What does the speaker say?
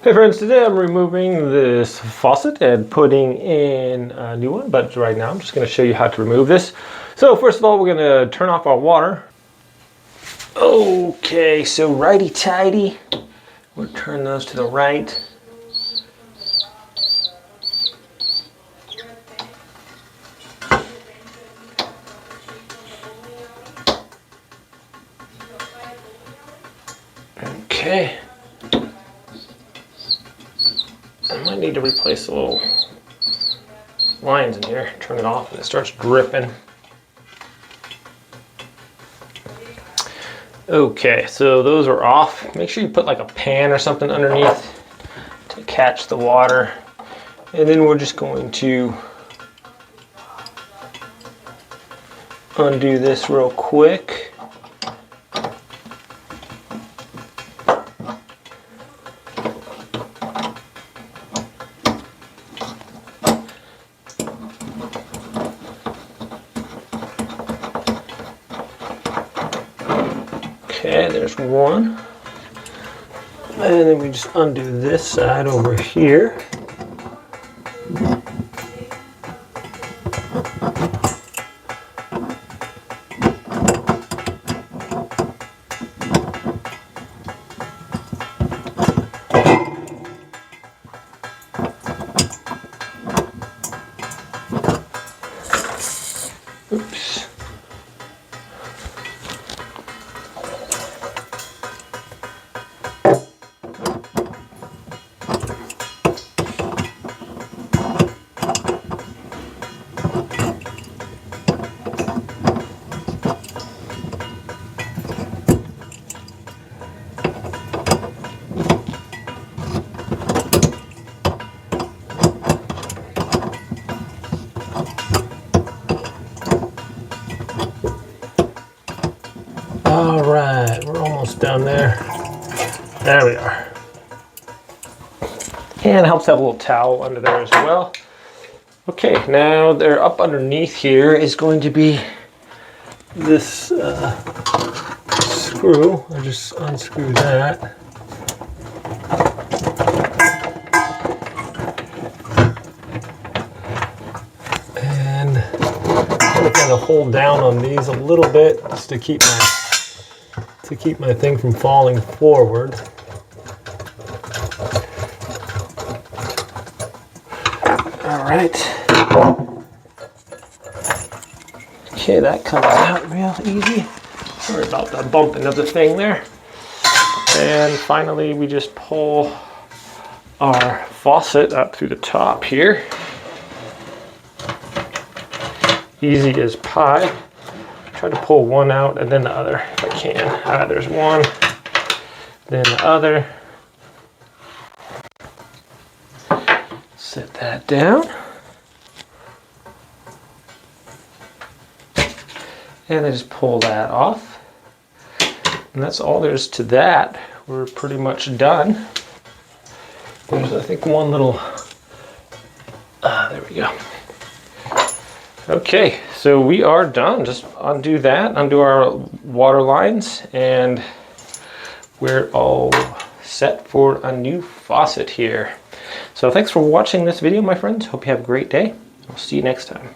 Hey friends, today I'm removing this faucet and putting in a new one, but right now I'm just going to show you how to remove this. So first of all, we're going to turn off our water. Okay, so righty-tighty, we'll turn those to the right. Okay. I might need to replace the little lines in here. Turn it off and it starts dripping. Okay, so those are off. Make sure you put like a pan or something underneath to catch the water. And then we're just going to undo this real quick. Okay, there's one. And then we just undo this side over here. Oops. All right, we're almost done there. There we are. And it helps have a little towel under there as well. Okay, now they're up underneath here is going to be this screw. I just unscrew that. And I'm going to kind of hold down on these a little bit just to keep my thing from falling forward. All right. Okay, that comes out real easy. Sorry about the bumping of the thing there. And finally, we just pull our faucet up through the top here. Easy as pie. Try to pull one out and then the other if I can. All right, there's one, then the other. Set that down. And I just pull that off. And that's all there is to that. We're pretty much done. There's, I think, one little, there we go. Okay, so we are done. Just undo that, undo our water lines, and we're all set for a new faucet here. So thanks for watching this video, my friends. Hope you have a great day. I'll see you next time.